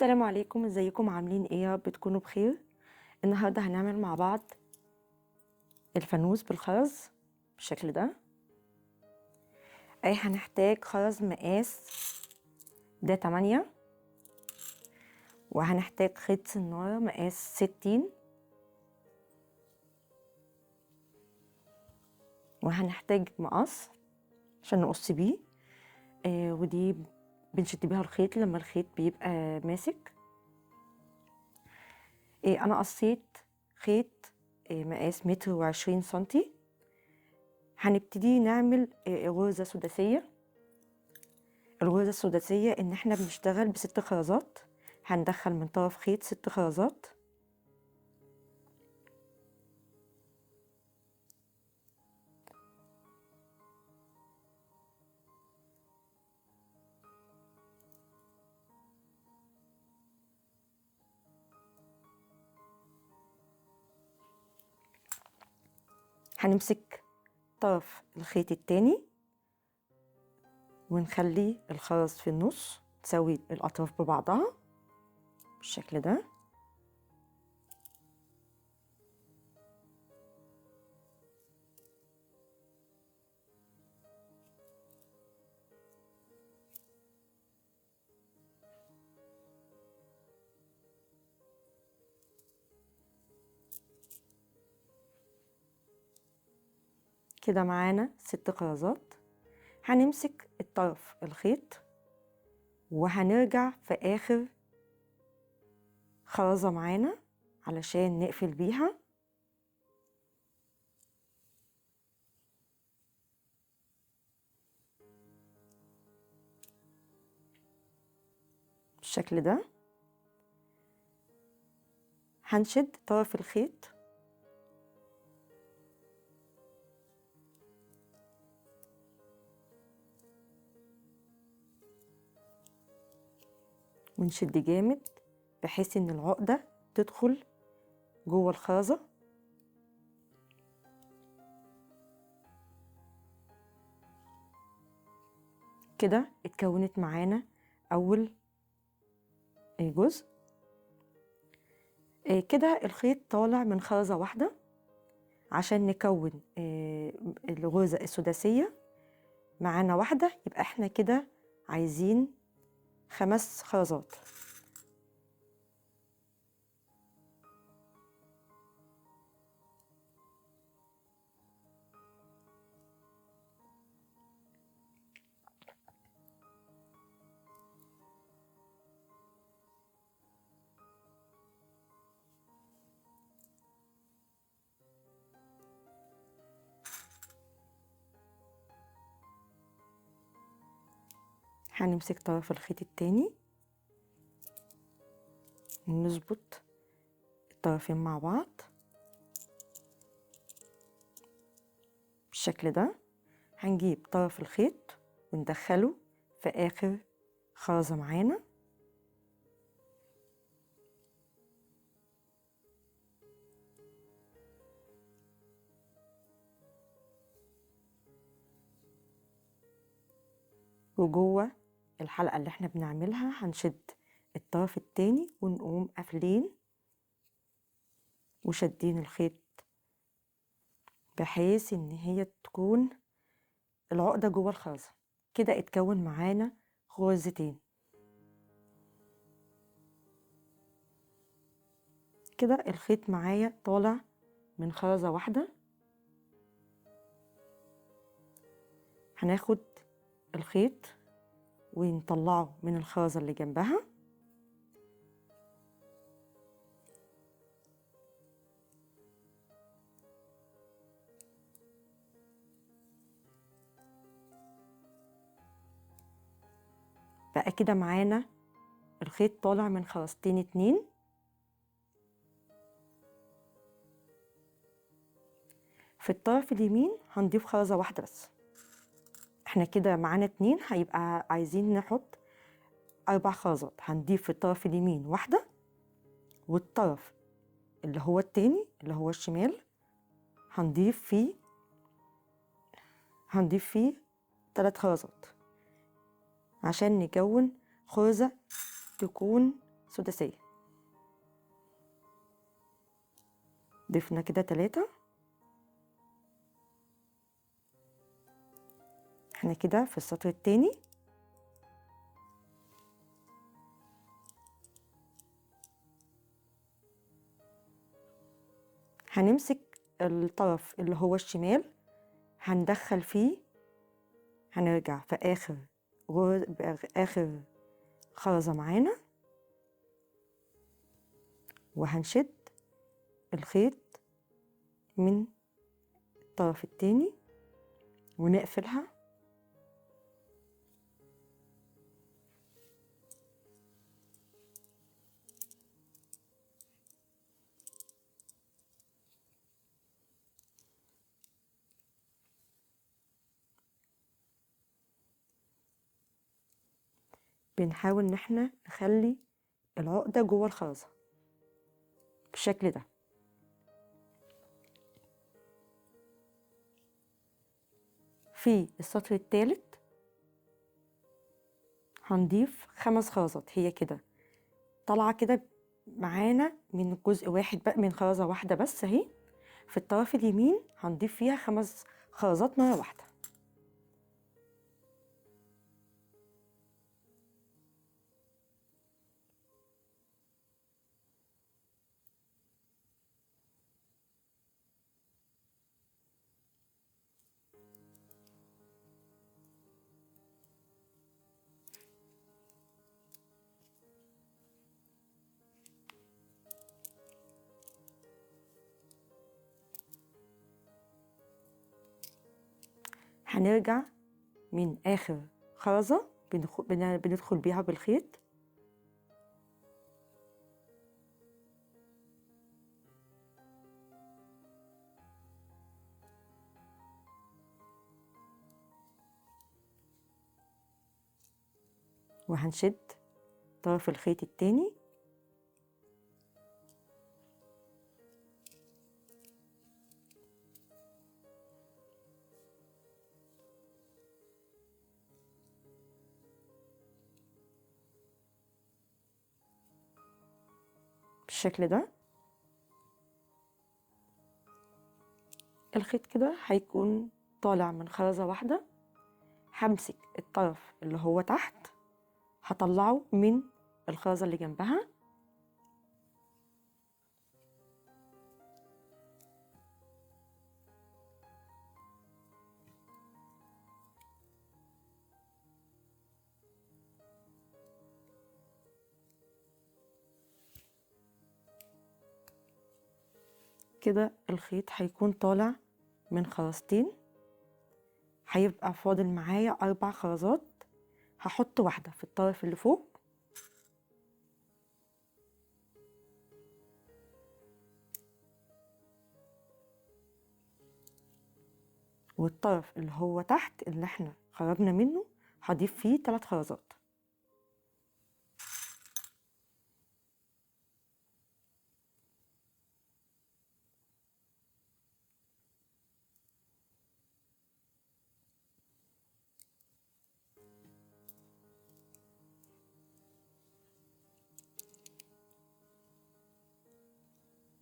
السلام عليكم، ازيكم؟ عاملين ايه؟ يا رب تكونوا بخير. النهارده هنعمل مع بعض الفانوس بالخرز بالشكل ده. هنحتاج خرز مقاس ده 8، وهنحتاج خيط سنارة مقاس 60، وهنحتاج مقص عشان نقص بيه. ودي بنشد بيها الخيط لما الخيط بيبقى ماسك. انا قصيت خيط مقاس 120 سنتي. هنبتدي نعمل غرزة سداسية. الغرزة السداسية ان احنا بنشتغل ب6 خرزات، هندخل من طرف خيط 6 خرزات. هنمسك طرف الخيط التاني ونخلي الخرز في النص، تساوي الأطراف ببعضها بالشكل ده. كده معانا 6 خرزات. هنمسك الطرف الخيط وهنرجع في آخر خرزة معانا علشان نقفل بيها. بالشكل ده هنشد طرف الخيط ونشد جامد بحيث ان العقدة تدخل جوه الخرزة. كده اتكونت معانا اول جزء. كده الخيط طالع من خرزة واحدة. عشان نكون الغرزة السداسية معانا واحدة، يبقى احنا كده عايزين 5 خرزات. هنمسك طرف الخيط التاني ونظبط الطرفين مع بعض بالشكل ده. هنجيب طرف الخيط وندخله في آخر خرزة معانا. وجوه الحلقة اللي احنا بنعملها هنشد الطرف التاني ونقوم قافلين وشدين الخيط بحيث ان هي تكون العقدة جوه الخرزة. كده اتكون معانا غرزتين. كده الخيط معايا طالع من خرزة واحدة. هناخد الخيط ونطلعه من الخرزة اللي جنبها. بقى كده معانا الخيط طالع من خرزتين 2. في الطرف اليمين هنضيف خرزة واحدة بس. احنا كده معانا 2، هيبقى عايزين نحط 4 خرزات. هنضيف في الطرف اليمين واحدة، والطرف اللي هو التاني اللي هو الشمال هنضيف فيه 3 خرزات عشان نكون خرزة تكون سداسية. ضفنا كده 3. احنا كده في السطر التاني. هنمسك الطرف اللي هو الشمال، هندخل فيه، هنرجع في آخر خرزة معانا، وهنشد الخيط من الطرف التاني ونقفلها. بنحاول ان احنا نخلي العقدة جوه الخرزة بالشكل ده. في السطر الثالث هنضيف 5 خرزات، هي كده طالعة كده معانا من جزء واحد بقى، من خرزة واحدة بس اهي. في الطرف اليمين هنضيف فيها 5 خرزات مرة واحدة. هنرجع من آخر خرزة بندخل بيها بالخيط، وهنشد طرف الخيط التاني بالشكل ده. الخيط كده هيكون طالع من خرزة واحدة. همسك الطرف اللي هو تحت، هطلعه من الخرزة اللي جنبها، كده الخيط هيكون طالع من خرزتين. هيبقى فاضل معايا 4 خرزات. هحط واحدة في الطرف اللي فوق، والطرف اللي هو تحت اللي احنا خرجنا منه هضيف فيه 3 خرزات.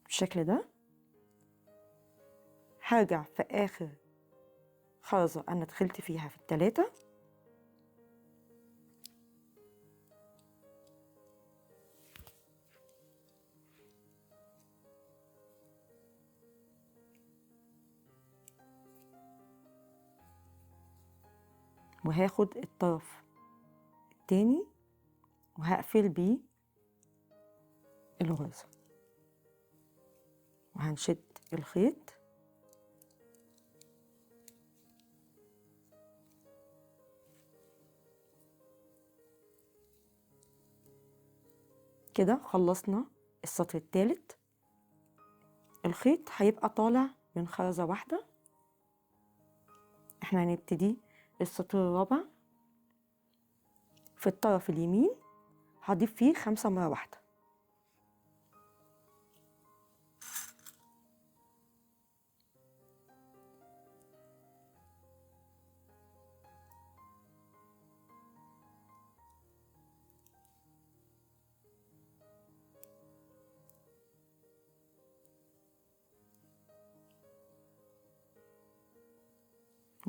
بالشكل ده. هرجع في آخر خرزة أنا دخلت فيها في ال3، وهاخد الطرف التاني وهقفل بيه الغرزة، وهنشد الخيط كده. خلصنا السطر الثالث. الخيط هيبقى طالع من خرزة واحدة. احنا هنبتدي السطر الرابع. في الطرف اليمين هضيف فيه 5 مرة واحدة.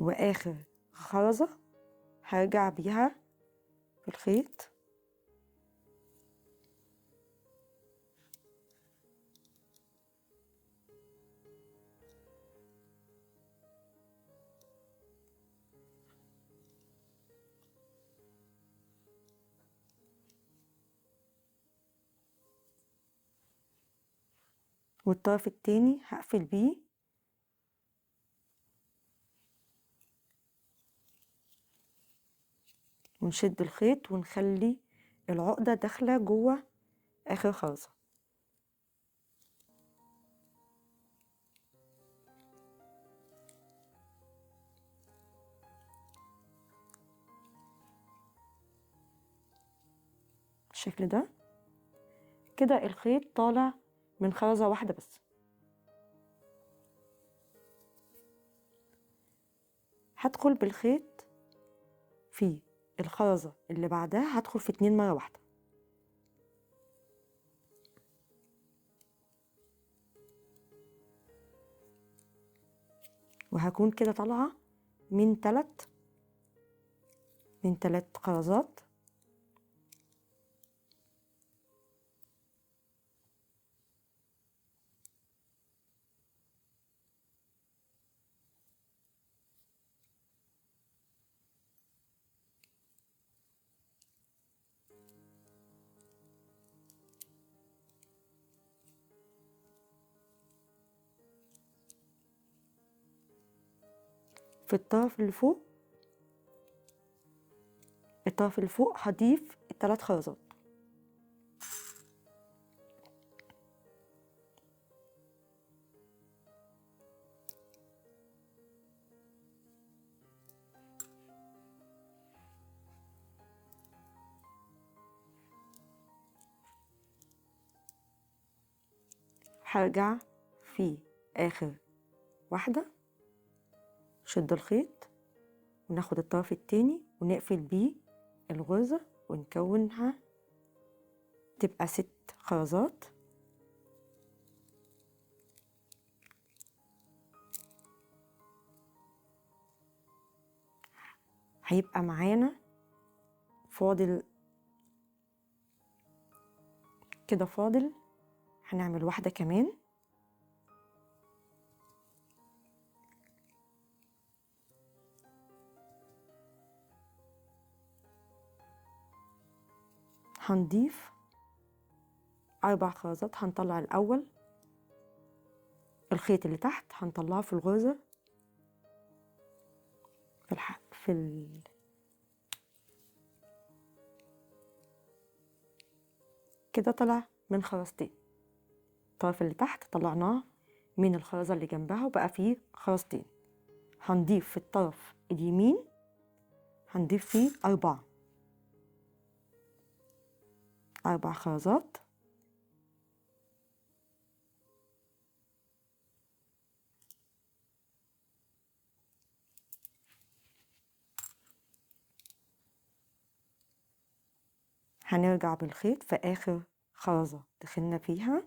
واخر خرزة هرجع بيها في الخيط والطرف التاني هقفل بيه ونشد الخيط ونخلي العقدة داخلة جوه آخر خرزة. بالشكل ده كده الخيط طالع من خرزة واحدة بس. هدخل بالخيط في الخرزة اللي بعدها، هدخل في 2 مرة واحدة، وهكون كده طالعة من 3 خرزات. في الطرف اللي فوق هضيف 3 خرزات. هرجع في آخر واحدة، شد الخيط وناخد الطرف التاني ونقفل بيه الغرزة ونكونها تبقى 6 خرزات. هيبقى معانا فاضل كده، هنعمل واحدة كمان. هنضيف 4 خرزات. هنطلع الأول الخيط اللي تحت، هنطلعه في الغرزة كده طلع من خرزتين. الطرف اللي تحت طلعناه من الخرزة اللي جنبها وبقى فيه خرزتين. هنضيف في الطرف اليمين، هنضيف فيه 4 خرزات. هنرجع بالخيط في آخر خرزة دخلنا فيها،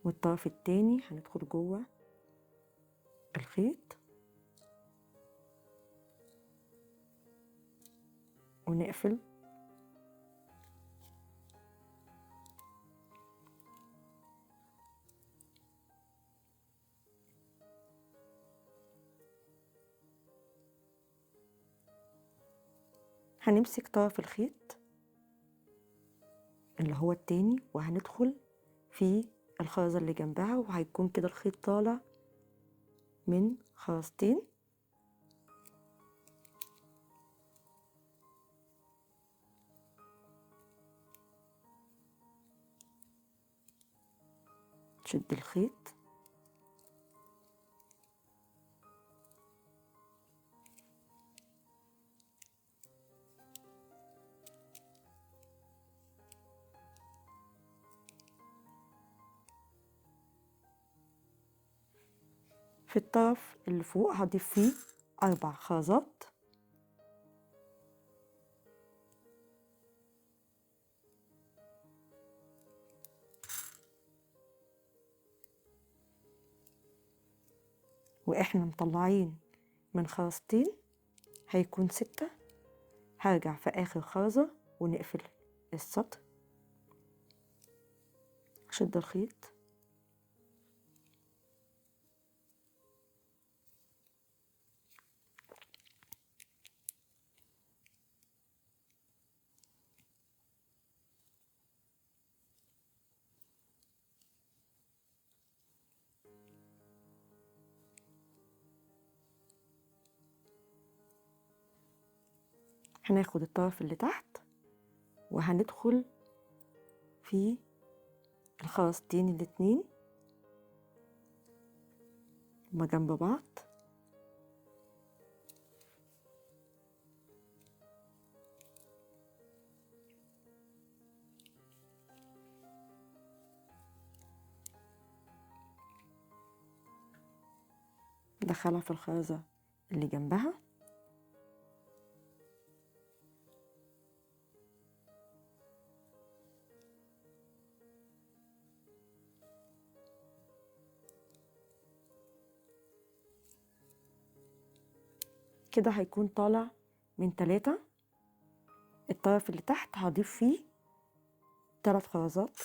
والطرف التاني هندخل جوه الخيط ونقفل. هنمسك طرف الخيط اللي هو التاني وهندخل في الخرزة اللي جنبها، وهيكون كده الخيط طالع من خرزتين. شد الخيط في الطرف اللي فوق، هضيف فيه 4 خرزات. واحنا مطلعين من خرزتين هيكون 6. هرجع في اخر خرزة ونقفل السطر. شد الخيط. هناخد الطرف اللي تحت وهندخل في الخرزتين الاتنين هما جنب بعض. ندخلها في الخرزة اللي جنبها. كده هيكون طالع من 3. الطرف اللي تحت هضيف فيه 3 خرزات.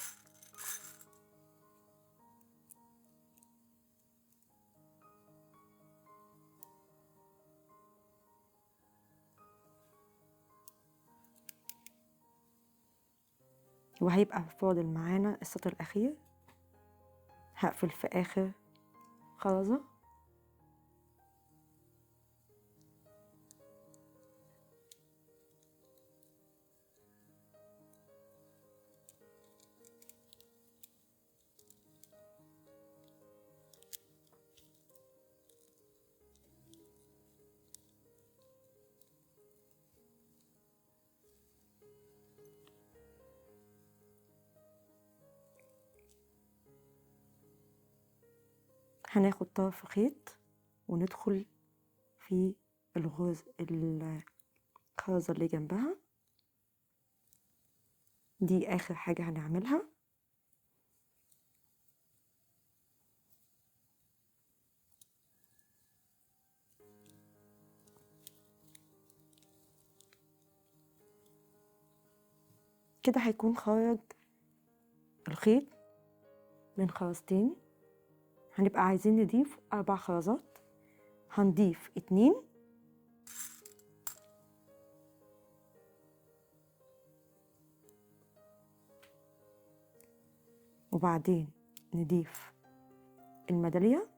وهيبقى فاضل معانا السطر الأخير. هقفل في آخر خرزة. هناخد طرف خيط وندخل في الخرزة اللي جنبها. دي آخر حاجة هنعملها. كده هيكون خرج الخيط من خرزتين. هنبقى عايزين نضيف 4 خرزات. هنضيف 2 وبعدين نضيف الميدالية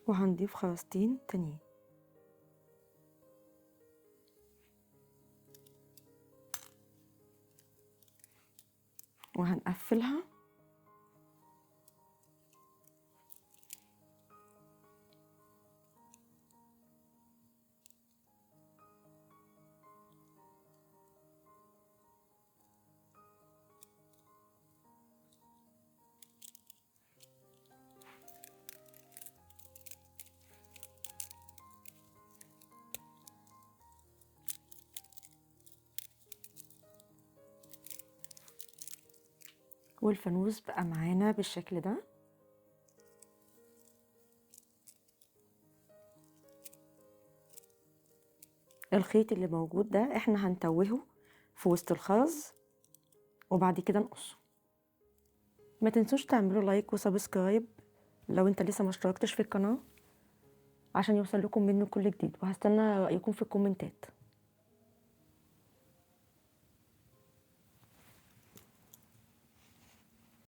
وهنضيف خرزتين تانيين وهنقفلها. والفانوس بقى معانا بالشكل ده. الخيط اللي موجود ده احنا هنتوهه في وسط الخرز وبعد كده نقصه. ما تنسوش تعملوا لايك وسبسكرايب لو انت لسه ما اشتركتش في القناة عشان يوصل لكم منه كل جديد، وهستنى رأيكم في الكومنتات.